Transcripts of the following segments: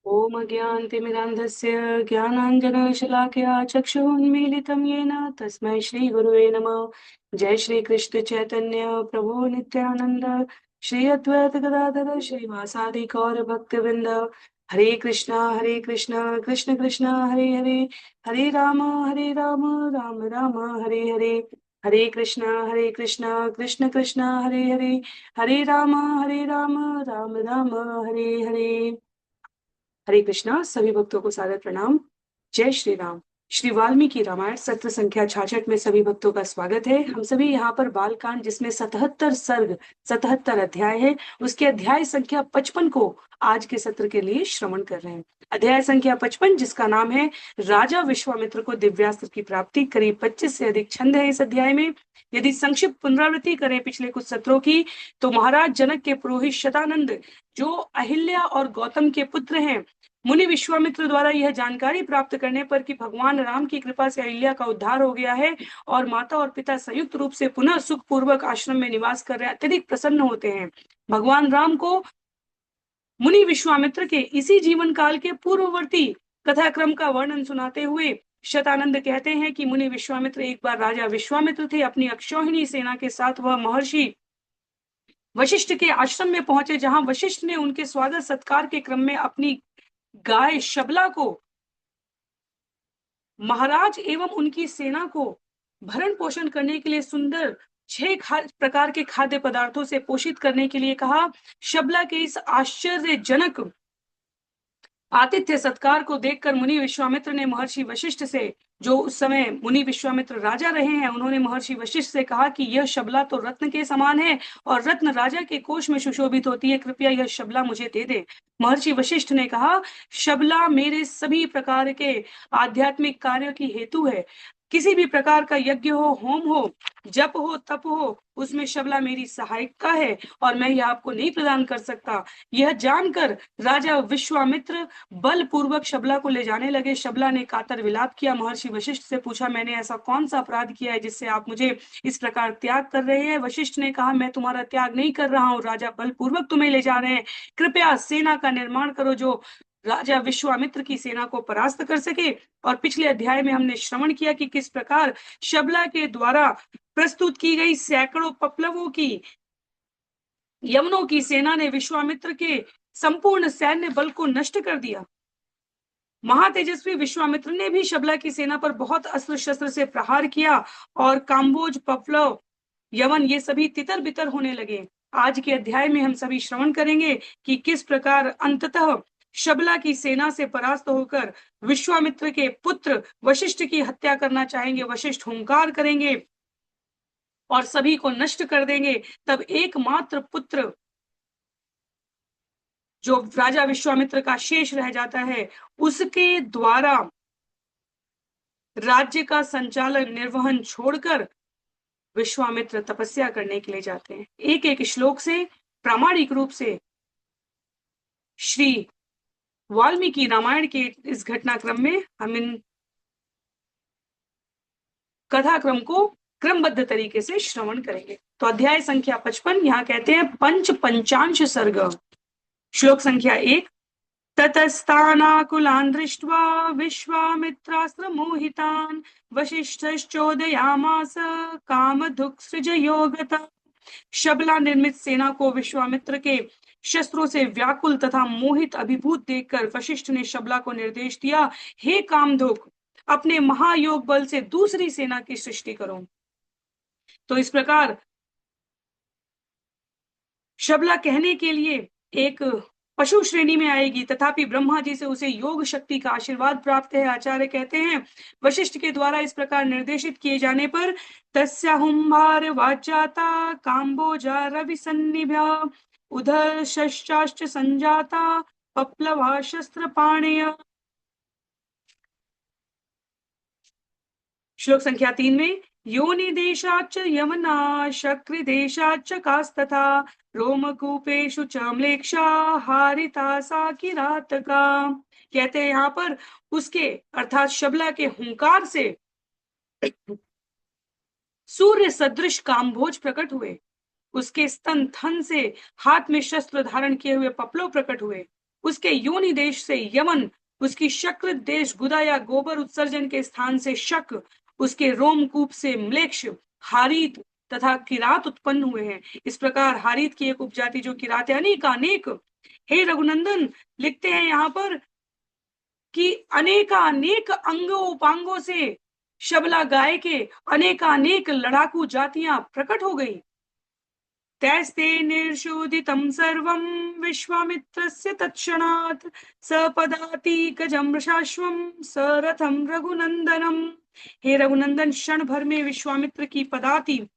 ॐ अज्ञानतिमिरान्धस्य ज्ञानाञ्जनशलाकया चक्षुरुन्मीलितं येन तस्मै श्रीगुरुवे नमः। जय श्री कृष्ण चैतन्य प्रभु नित्यानंद, श्री अद्वैत गदाधर श्रीवासादि गौर भक्तवृंद। हरे कृष्णा कृष्ण कृष्ण हरे हरे, हरे राम राम राम हरे हरे। हरे कृष्णा कृष्ण कृष्ण हरे हरे, हरे राम राम राम हरे हरे। हरे कृष्णा। सभी भक्तों को सादर प्रणाम। जय श्री राम। श्री वाल्मीकि रामायण सत्र संख्या 66 में सभी भक्तों का स्वागत है। हम सभी यहाँ पर बालकांड, जिसमें 77 सर्ग 77 अध्याय है, उसके अध्याय संख्या 55 को आज के सत्र के लिए श्रवण कर रहे हैं। अध्याय संख्या 55, जिसका नाम है राजा विश्वामित्र को दिव्यास्त्र की प्राप्ति। करीब 25 से अधिक छंद है इस अध्याय में। यदि संक्षिप्त पुनरावृत्ति करें पिछले कुछ सत्रों की, तो महाराज जनक के पुरोहित शतानंद, जो अहिल्या और गौतम के पुत्र हैं, मुनि विश्वामित्र द्वारा यह जानकारी प्राप्त करने पर कि भगवान राम की कृपा से अहिल्या का उद्धार हो गया है और माता और पिता संयुक्त रूप से पुनः सुख पूर्वक आश्रम में निवास कर रहे, अत्यधिक प्रसन्न होते हैं। भगवान राम को मुनि विश्वामित्र के इसी जीवन काल के पूर्ववर्ती कथाक्रम का वर्णन सुनाते हुए शतानंद कहते हैं कि मुनि विश्वामित्र एक बार राजा विश्वामित्र थे। अपनी अक्षौहिणी सेना के साथ वह महर्षि वशिष्ठ के आश्रम में पहुंचे, जहां वशिष्ठ ने उनके स्वागत सत्कार के क्रम में अपनी गाय शबला को महाराज एवं उनकी सेना को भरण पोषण करने के लिए सुंदर 6 प्रकार के खाद्य पदार्थों से पोषित करने के लिए कहा। शबला के इस आश्चर्यजनक आतिथ्य सत्कार को देखकर मुनि विश्वामित्र ने महर्षि वशिष्ठ से, जो उस समय मुनि विश्वामित्र राजा रहे हैं, उन्होंने महर्षि वशिष्ठ से कहा कि यह शबला तो रत्न के समान है और रत्न राजा के कोष में सुशोभित होती है, कृपया यह शबला मुझे दे दे। महर्षि वशिष्ठ ने कहा, शबला मेरे सभी प्रकार के आध्यात्मिक कार्यों की हेतु है। किसी भी प्रकार का यज्ञ हो, होम हो, जप हो, तप हो, उसमें शबला मेरी सहायिका है और मैं यह आपको नहीं प्रदान कर सकता। यह जानकर राजा विश्वामित्र बलपूर्वक शबला को ले जाने लगे। शबला ने कातर विलाप किया। महर्षि वशिष्ठ से पूछा, मैंने ऐसा कौन सा अपराध किया है जिससे आप मुझे इस प्रकार त्याग कर रहे हैं? वशिष्ठ ने कहा, मैं तुम्हारा त्याग नहीं कर रहा हूँ, राजा बलपूर्वक तुम्हें ले जा रहे हैं। कृपया सेना का निर्माण करो जो राजा विश्वामित्र की सेना को परास्त कर सके। और पिछले अध्याय में हमने श्रवण किया कि किस प्रकार शबला के द्वारा प्रस्तुत की गई सैकड़ों पपलवों की, यवनों की सेना ने विश्वामित्र के संपूर्ण सैन्य बल को नष्ट कर दिया। महातेजस्वी विश्वामित्र ने भी शबला की सेना पर बहुत अस्त्र शस्त्र से प्रहार किया और काम्बोज, पपलव, यवन ये सभी तितर बितर होने लगे। आज के अध्याय में हम सभी श्रवण करेंगे कि किस प्रकार अंततः शबला की सेना से परास्त होकर विश्वामित्र के पुत्र वशिष्ठ की हत्या करना चाहेंगे। वशिष्ठ हुंकार करेंगे और सभी को नष्ट कर देंगे। तब एकमात्र पुत्र जो राजा विश्वामित्र का शेष रह जाता है, उसके द्वारा राज्य का संचालन निर्वहन छोड़कर विश्वामित्र तपस्या करने के लिए जाते हैं। एक एक श्लोक से प्रामाणिक रूप से श्री वाल्मीकि रामायण के इस घटनाक्रम में हम इन कथाक्रम को क्रमबद्ध तरीके से श्रवण करेंगे। तो अध्याय संख्या 55, यहाँ कहते हैं पंच पंचांश सर्ग। श्लोक संख्या 1, ततस्तानाकुलान् दृष्ट्वा विश्वामित्रास्त्र मोहितान् वसिष्ठश्चोदयामास कामधुक्सृजयो गतः। शबला निर्मित सेना को विश्वामित्र के शस्त्रों से व्याकुल तथा मोहित अभिभूत देखकर वशिष्ठ ने शबला को निर्देश दिया, हे कामधुक, अपने महायोग बल से दूसरी सेना की सृष्टि करो। तो इस प्रकार शबला कहने के लिए एक पशु श्रेणी में आएगी, तथापि ब्रह्मा जी से उसे योग शक्ति का आशीर्वाद प्राप्त है। आचार्य कहते हैं, वशिष्ठ के द्वारा इस प्रकार निर्देशित किए जाने पर तस्याहुंभार वाचाता काम्बोजा रवि सन्निभ्या उधर शश्चाश्च संजाता पप्लवा शस्त्र पाणेय। श्लोक संख्या 3 में, योनि देशाच्च यमना शक्रि देशाच्च कास्तथा रोमकूपेषु च म्लेक्षा हारिता सा किरातका। कहते हैं यहाँ पर उसके अर्थात शबला के हुंकार से सूर्य सदृश कामभोज प्रकट हुए। उसके स्तन थन से हाथ में शस्त्र धारण किए हुए पपलव प्रकट हुए। उसके योनि देश से यमन, उसकी शकृत देश गुदा या गोबर उत्सर्जन के स्थान से शक, उसके रोमकूप से म्लेक्ष, हारीत तथा किरात उत्पन्न हुए हैं। इस प्रकार हारीत की एक उपजाति जो किरात है, अनेक। हे रघुनंदन, लिखते हैं यहाँ पर कि अनेक अंगों उपांगों से शबला गाय के अनेक लड़ाकू जातियां प्रकट हो गई। तैस्ते निर्शोधितं सर्वं विश्वामित्रस्य तत्क्षणात् सपदाति गजमृषाश्वं सरथं रघुनंदनम। हे रघुनंदन, क्षण भर में विश्वामित्र की पदाति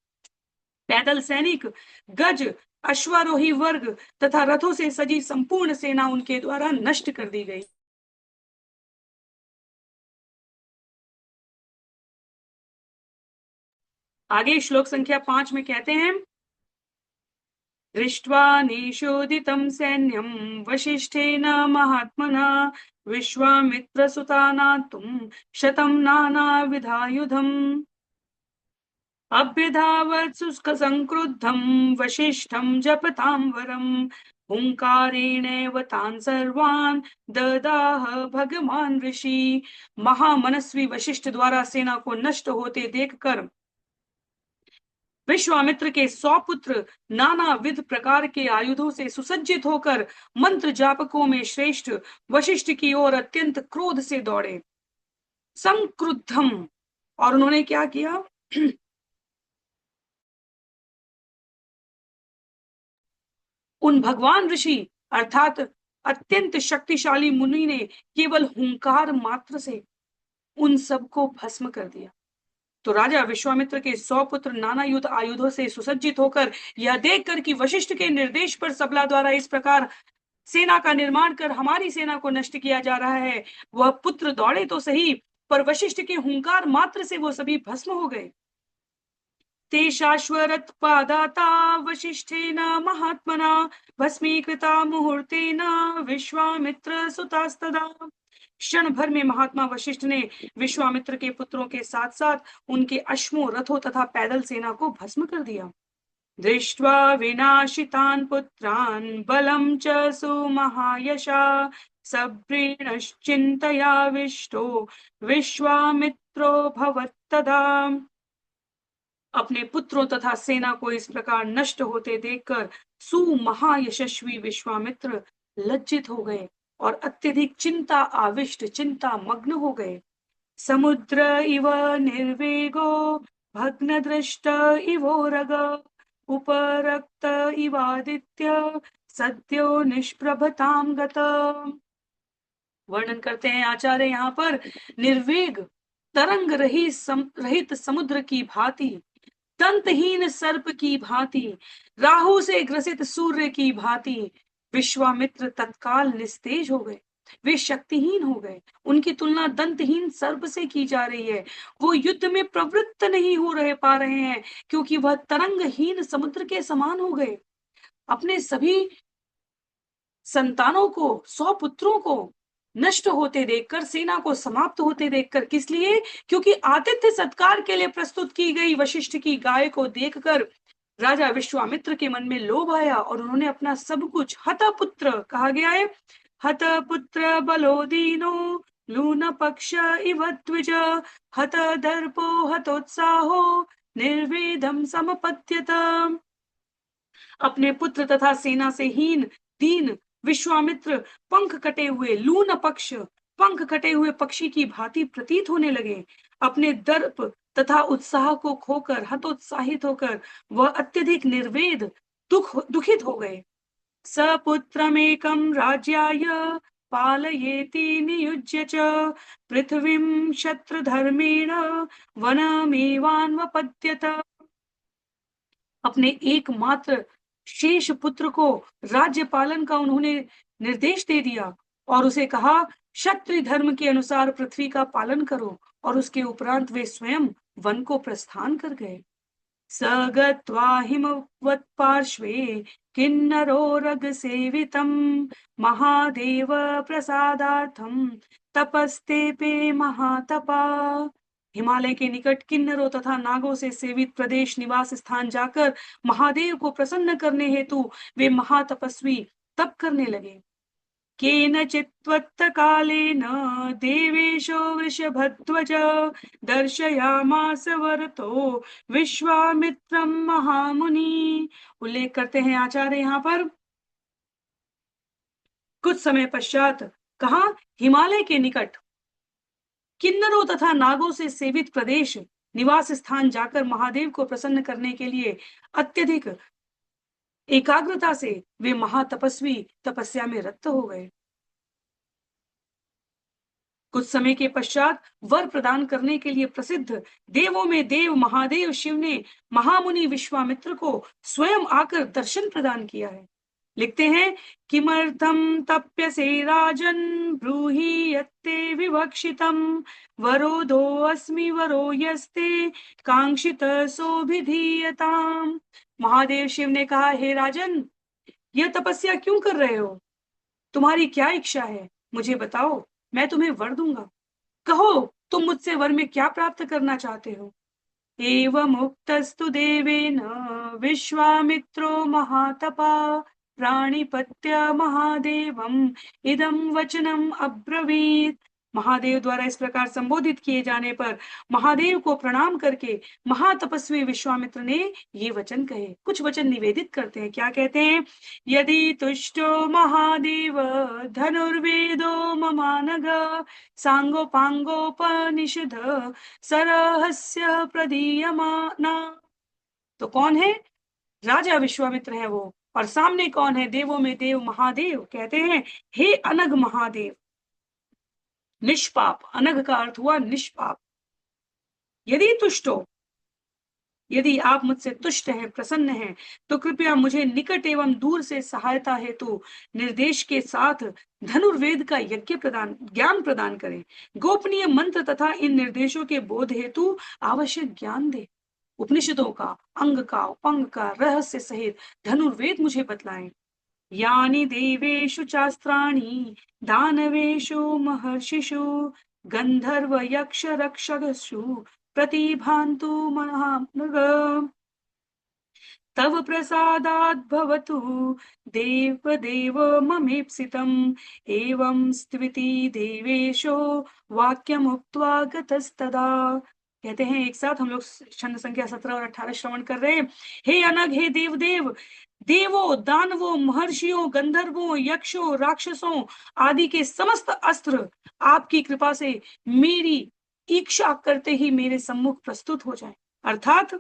पैदल सैनिक, गज, अश्वारोही वर्ग तथा रथों से सजी संपूर्ण सेना उनके द्वारा नष्ट कर दी गई। आगे श्लोक संख्या 5 में कहते हैं, दृष्ट्वा निशोधितं सैन्यं वसिष्ठेन महात्मना विश्वामित्रसुतानातुं शतं नानाविधायुधम् अभ्यधावत् शुष्कसंक्रुद्धं वसिष्ठं जपतां वरम् हुंकारेणैव तान् सर्वान् ददाह भगवान ऋषि। महामनस्वी वशिष्ठ द्वारा सेना को नष्ट होते देखकर विश्वामित्र के 100 पुत्र नाना विध प्रकार के आयुधों से सुसज्जित होकर मंत्र जापकों में श्रेष्ठ वशिष्ठ की ओर अत्यंत क्रोध से दौड़े। संक्रुद्धम, और उन्होंने क्या किया? उन भगवान ऋषि अर्थात अत्यंत शक्तिशाली मुनि ने केवल हुंकार मात्र से उन सबको भस्म कर दिया। तो राजा विश्वामित्र के 100 पुत्र नाना युद्ध आयुधों से सुसज्जित होकर यह देखकर कि वशिष्ठ के निर्देश पर सबला द्वारा इस प्रकार सेना का निर्माण कर हमारी सेना को नष्ट किया जा रहा है, वह पुत्र दौड़े तो सही, पर वशिष्ठ के हुंकार मात्र से वो सभी भस्म हो गए। तेषाश्वरथ पादाता वशिष्ठेन महात्मना भस्मीकृता मुहूर्तेन विश्वामित्र सुतास्तदा। क्षण भर में महात्मा वशिष्ठ ने विश्वामित्र के पुत्रों के साथ साथ उनके अश्वों, रथों तथा पैदल सेना को भस्म कर दिया। दृष्ट्वा विनाशितान् पुत्रान् बलं च सुमहायशा सभ्रेणश्चिन्तयाविष्टो विश्वामित्रो भवत्तदा। अपने पुत्रों तथा सेना को इस प्रकार नष्ट होते देखकर सुमहायशस्वी विश्वामित्र लज्जित हो गए और अत्यधिक चिंता आविष्ट, चिंता मग्न हो गए। समुद्र इव निर्वेगो भग्न दृष्ट इवोरग उपरक्त इवादित्य सद्यो निष्प्रभताम गत। वर्णन करते हैं आचार्य यहाँ पर, निर्वेग तरंग रहित समुद्र की भांति, दंतहीन सर्प की भांति, राहु से ग्रसित सूर्य की भांति विश्वामित्र तत्काल निस्तेज हो गए। वे शक्तिहीन हो गए। उनकी तुलना दंतहीन सर्प से की जा रही है। वो युद्ध में प्रवृत्त नहीं हो रहे पा रहे हैं क्योंकि वह तरंगहीन समुद्र के समान हो गए। अपने सभी संतानों को, 100 पुत्रों को नष्ट होते देखकर, सेना को समाप्त होते देखकर, किस लिए? क्योंकि आतिथ्य सत्कार के लिए प्रस्तुत की गई वशिष्ठ की गाय को देखकर राजा विश्वामित्र के मन में लोभ आया और उन्होंने अपना सब कुछ, हतपुत्र कहा गया है, हतपुत्र बलोदीनो लून पक्ष इव द्विज हत दर्पो हतोत्साहो निर्वेदम समपत्यत। अपने पुत्र तथा सेना से हीन दीन विश्वामित्र पंख कटे हुए लून पक्ष, पंख कटे हुए पक्षी की भांति प्रतीत होने लगे। अपने दर्प तथा उत्साह को खोकर, हतोत्साहित होकर वह अत्यधिक निर्वेद दुखित हो गए। सपुत्रमेकं राज्याय पालयेति नियुज्य च पृथ्वीं शत्रुधर्मेण वनमेवान्वपद्यत। अपने एकमात्र शेष पुत्र को राज्य पालन का उन्होंने निर्देश दे दिया और उसे कहा, क्षत्रिय धर्म के अनुसार पृथ्वी का पालन करो, और उसके उपरांत वे स्वयं वन को प्रस्थान कर गए। स गत्वा हिमवत्पार्श्वे किन्नरो रगसेवितं महादेव प्रसादार्थं तपस्तेपे महातपा। हिमालय के निकट किन्नरों तथा नागों से सेवित प्रदेश निवास स्थान जाकर महादेव को प्रसन्न करने हेतु वे महातपस्वी तप करने लगे। केनचित्त्वत्तकालेन देवेशो वृषभध्वज दर्शयामास वरतो विश्वामित्रं महामुनि। उल्लेख करते हैं आचार्य यहाँ पर, कुछ समय पश्चात कहा, हिमालय के निकट किन्नरों तथा नागों से सेवित प्रदेश निवास स्थान जाकर महादेव को प्रसन्न करने के लिए अत्यधिक एकाग्रता से वे महातपस्वी तपस्या में रत हो गए। कुछ समय के पश्चात वर प्रदान करने के लिए प्रसिद्ध देवों में देव महादेव शिव ने महामुनि विश्वामित्र को स्वयं आकर दर्शन प्रदान किया है। लिखते हैं, किमर्थम तप्यसे राजन ब्रूहि यत्ते विवक्षितम वरोधो अस्मि वरो यस्ते कांक्षित सोभिधीयताम। महादेव शिव ने कहा, हे राजन, यह तपस्या क्यों कर रहे हो? तुम्हारी क्या इच्छा है? मुझे बताओ, मैं तुम्हें वर दूंगा। कहो, तुम मुझसे वर में क्या प्राप्त करना चाहते हो? एवमुक्तस्तु देवेन विश्वामित्रो महातपा प्राणिपत्य महादेवम इदं वचनम अब्रवीत। महादेव द्वारा इस प्रकार संबोधित किए जाने पर महादेव को प्रणाम करके महातपस्वी विश्वामित्र ने ये वचन कहे। कुछ वचन निवेदित करते हैं। क्या कहते हैं? यदि तुष्टो महादेव धनुर्वेदो ममानघ सांगोपांगोपनिषद सरहस्य प्रदीयमाना। तो कौन है? राजा विश्वामित्र है वो। और सामने कौन है? देवों में देव महादेव। कहते हैं, हे अनघ महादेव, निष्पाप, अनघ का अर्थ हुआ निष्पाप। यदि तुष्टो, यदि आप मुझसे तुष्ट हैं, प्रसन्न हैं, तो कृपया मुझे निकट एवं दूर से सहायता हेतु निर्देश के साथ धनुर्वेद का यज्ञ प्रदान, ज्ञान प्रदान करें। गोपनीय मंत्र तथा इन निर्देशों के बोध हेतु आवश्यक ज्ञान दे। उपनिषदों का, अंग का, उपंग का रहस्य सहित धनुर्वेद मुझे बतलाएं। यानि देवेषु शास्त्राणि दानवेषु महर्षिषु गंधर्व यक्ष रक्षसु प्रतिभान्तु महानग। तव प्रसादात् भवतु देव देव ममेप्सितम् एवं स्त्विति देवेशो वाक्यमुक्त्वा गतस्तदा। कहते हैं, एक साथ हम लोग छंद संख्या 17 और 18 श्रवण कर रहे हैं। हे अनघ, हे देव देव, देवों, दानवों, महर्षियों, गंधर्वों, यक्षों, राक्षसों आदि के समस्त अस्त्र आपकी कृपा से मेरी इच्छा करते ही मेरे सम्मुख प्रस्तुत हो जाए। अर्थात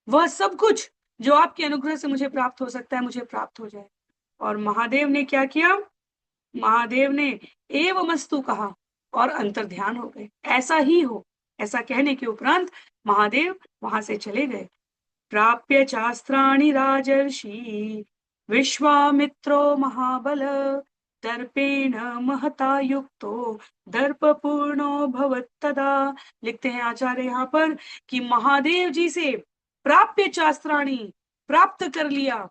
वह सब कुछ जो आपके अनुग्रह से मुझे प्राप्त हो सकता है, मुझे प्राप्त हो जाए। और महादेव ने क्या किया? महादेव ने एवमस्तु कहा और अंतर्ध्यान हो गए। ऐसा ही हो, ऐसा कहने के उपरांत महादेव वहां से चले गए। प्राप्य चास्त्राणि राजर्षि विश्वामित्रो महाबल दर्पेण महता युक्तो दर्पपूर्णो भवत्तदा। लिखते हैं आचार्य यहाँ पर कि महादेव जी से प्राप्य चास्त्राणि, प्राप्त कर लिया।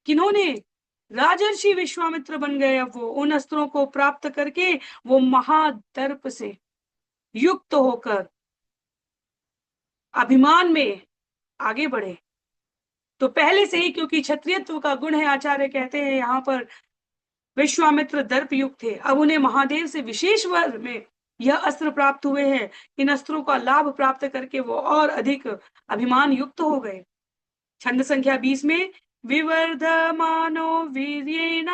किन्होंने? राजर्षि विश्वामित्र बन गए। अब वो उन अस्त्रों को प्राप्त करके वो महादर्प से युक्त होकर अभिमान में आगे बढ़े। तो पहले से ही, क्योंकि क्षत्रियत्व का गुण है, आचार्य कहते हैं यहाँ पर विश्वामित्र दर्प युक्त थे। अब उन्हें महादेव से विशेष वर में यह अस्त्र प्राप्त हुए हैं। इन अस्त्रों का लाभ प्राप्त करके वो और अधिक अभिमान युक्त हो गए। छंद संख्या 20 में, विवर्धमानो वीर्येण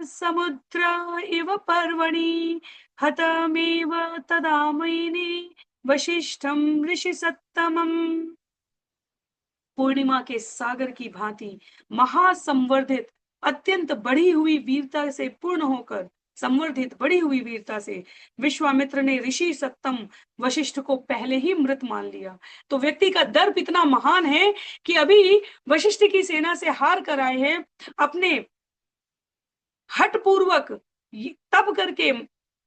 समुद्र इव पर्वणि हतमेव तदा मैने वशिष्ठम ऋषि सत्तमम्। पूर्णिमा के सागर की भांति महासंवर्धित, अत्यंत बढ़ी हुई वीरता से पूर्ण होकर, संवर्धित बढ़ी हुई वीरता से विश्वामित्र ने ऋषि सत्तम वशिष्ठ को पहले ही मृत मान लिया। तो व्यक्ति का दर्प इतना महान है कि अभी वशिष्ठ की सेना से हार कर आए हैं, अपने हठ पूर्वक तप करके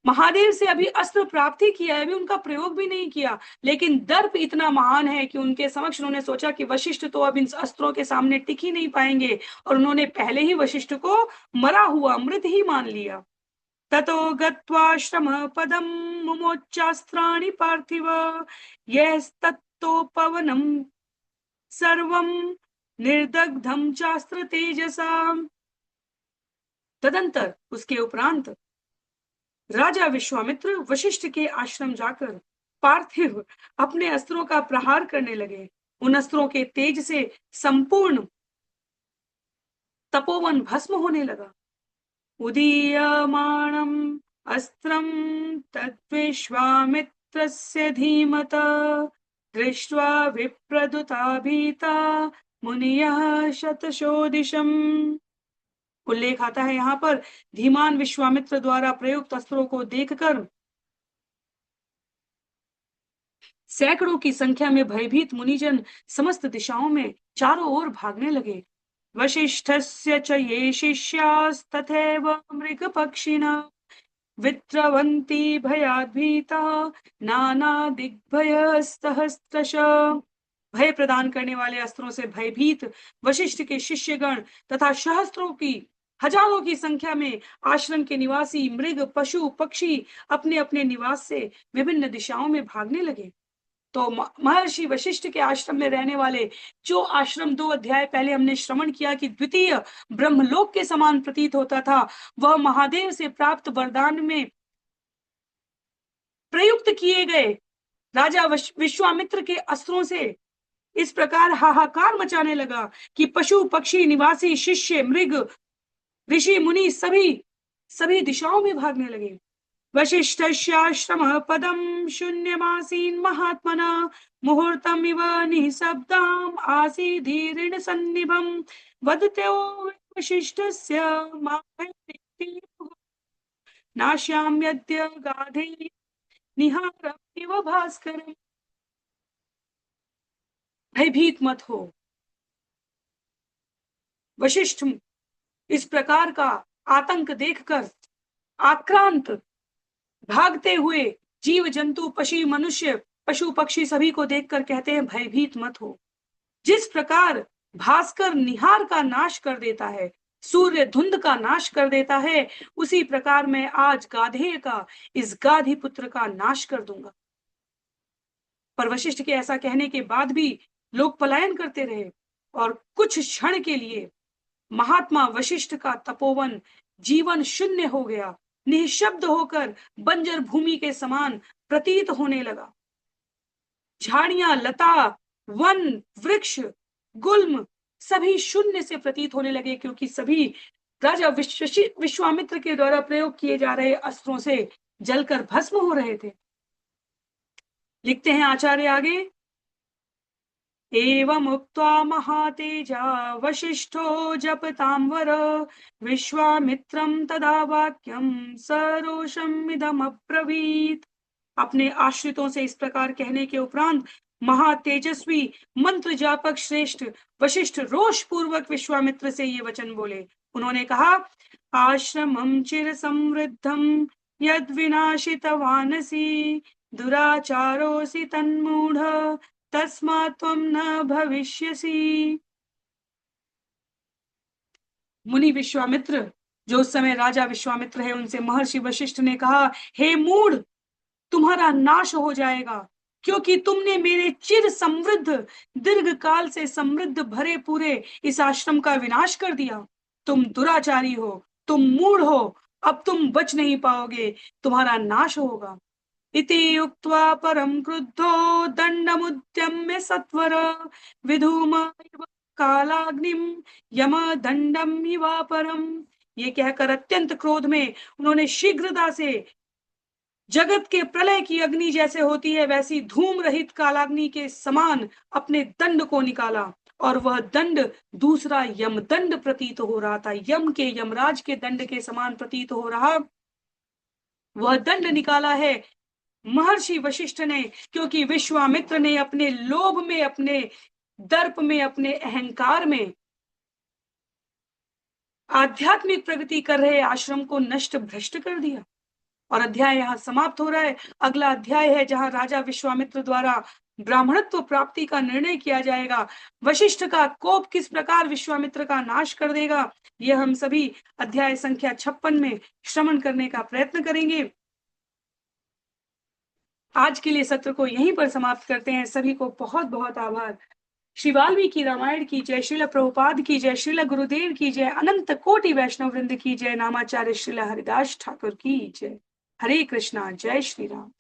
महादेव से अभी अस्त्र प्राप्त ही किया है, अभी उनका प्रयोग भी नहीं किया, लेकिन दर्प इतना महान है कि उनके समक्ष उन्होंने सोचा कि वशिष्ठ तो अब इन अस्त्रों के सामने टिक ही नहीं पाएंगे, और उन्होंने पहले ही वशिष्ठ को मरा हुआ, मृत ही मान लिया। ततो गत्वा श्रम पदम मुमोच्चास्त्राणि पार्थिव यस्तत्तोपवनम सर्वम निर्दग्धम चास्त्र तेजसा। तदंतर उसके उपरांत राजा विश्वामित्र वशिष्ठ के आश्रम जाकर पार्थिव अपने अस्त्रों का प्रहार करने लगे। उन अस्त्रों के तेज से संपूर्ण तपोवन भस्म होने लगा। उदीयमानम् अस्त्रं तद्विश्वामित्रस्य धीमत दृष्ट्वा विप्रदुता भीता मुनियः शतशोदिशम्। उल्लेख आता है यहाँ पर, धीमान विश्वामित्र द्वारा प्रयुक्त अस्त्रों को देखकर सैकड़ों की संख्या में भयभीत मुनिजन समस्त दिशाओं में चारों ओर भागने लगे। वशिष्ठस्य च ये शिष्यास्तथैव मृगपक्षिणः विद्रवन्ति भयाद्भीता नाना दिग्भयस्तहस्त्रशः। भय प्रदान करने वाले अस्त्रों से भयभीत वशिष्ठ के शिष्यगण तथा सहस्त्रों की हजारों की संख्या में आश्रम के निवासी मृग पशु पक्षी अपने अपने निवास से विभिन्न दिशाओं में भागने लगे। तो महर्षि वशिष्ठ के आश्रम में रहने वाले जो आश्रम 2 अध्याय पहले हमने श्रवण किया कि द्वितीय ब्रह्मलोक के समान प्रतीत होता था, वह महादेव से प्राप्त वरदान में प्रयुक्त किए गए राजा विश्वामित्र के अस्त्रों से इस प्रकार हाहाकार मचाने लगा कि पशु पक्षी निवासी शिष्य मृग ऋषि मुनि सभी दिशाओं में भागने लगे। वशिष्ठस्याश्रमः पदं शून्यमासीन् महात्मना मुहूर्तमिव निःशब्दम् आसीदीर्ण सन्निभम् वदतो वशिष्ठस्य माभैति नाश्याम्यद्य गाधे निहारमिव भास्करम्। भयभीत मत हो। वशिष्ठ इस प्रकार का आतंक देखकर आक्रांत भागते हुए जीव जंतु पशु पक्षी सभी को देखकर कहते हैं, भयभीत मत हो। जिस प्रकार भास्कर निहार का नाश कर देता है, सूर्य धुंध का नाश कर देता है, उसी प्रकार मैं आज गाधेय का, इस गाधी पुत्र का नाश कर दूंगा। पर वशिष्ठ के ऐसा कहने के बाद भी लोग पलायन करते रहे और कुछ क्षण के लिए महात्मा वशिष्ठ का तपोवन जीवन शून्य हो गया, निःशब्द होकर बंजर भूमि के समान प्रतीत होने लगा। झाड़ियां, लता, वन, वृक्ष, गुल्म सभी शून्य से प्रतीत होने लगे, क्योंकि सभी राजा विश्वामित्र के द्वारा प्रयोग किए जा रहे अस्त्रों से जलकर भस्म हो रहे थे। लिखते हैं आचार्य आगे, एवं उक्त्वा महातेजा वशिष्ठो जपतांवर विश्वामित्रं तदा वाक्यं सरोषम् इदम् अब्रवीत्। अपने आश्रितों से इस प्रकार कहने के उपरांत महातेजस्वी मंत्र जापक श्रेष्ठ वशिष्ठ रोष पूर्वक विश्वामित्र से ये वचन बोले। उन्होंने कहा, आश्रमं चिर समृद्धं यद विनाशितवानसि दुराचारोसि तन्मूढ़ तस्मात् त्वं न भविष्यसि। मुनि विश्वामित्र, जो उस समय राजा विश्वामित्र है, उनसे महर्षि वशिष्ठ ने कहा, हे मूढ़, तुम्हारा नाश हो जाएगा, क्योंकि तुमने मेरे चिर समृद्ध दीर्घ काल से समृद्ध भरे पूरे इस आश्रम का विनाश कर दिया। तुम दुराचारी हो, तुम मूढ़ हो, अब तुम बच नहीं पाओगे, तुम्हारा नाश होगा। इति उक्त्वा परम क्रुद्धो दंडमुद्यम्य सत्वर विधूम कालाग्निम यम दंडम परम। ये कहकर अत्यंत क्रोध में उन्होंने शीघ्रता से जगत के प्रलय की अग्नि जैसे होती है वैसी धूम रहित कालाग्नि के समान अपने दंड को निकाला, और वह दंड दूसरा यमदंड प्रतीत हो रहा था। यम के, यमराज के दंड के समान प्रतीत हो रहा वह दंड निकाला है महर्षि वशिष्ठ ने, क्योंकि विश्वामित्र ने अपने लोभ में, अपने दर्प में, अपने अहंकार में आध्यात्मिक प्रगति कर रहे आश्रम को नष्ट भ्रष्ट कर दिया। और अध्याय यहाँ समाप्त हो रहा है। अगला अध्याय है जहां राजा विश्वामित्र द्वारा ब्राह्मणत्व प्राप्ति का निर्णय किया जाएगा। वशिष्ठ का कोप किस प्रकार विश्वामित्र का नाश कर देगा, यह हम सभी अध्याय संख्या 56 में श्रवण करने का प्रयत्न करेंगे। आज के लिए सत्र को यहीं पर समाप्त करते हैं। सभी को बहुत बहुत आभार। श्री वाल्मीकि रामायण की जय, श्रील प्रभुपाद की जय, श्रील गुरुदेव की जय, अनंत कोटि वैष्णव वृंद की जय, नामाचार्य श्रील हरिदास ठाकुर की जय। हरे कृष्णा, जय श्री राम।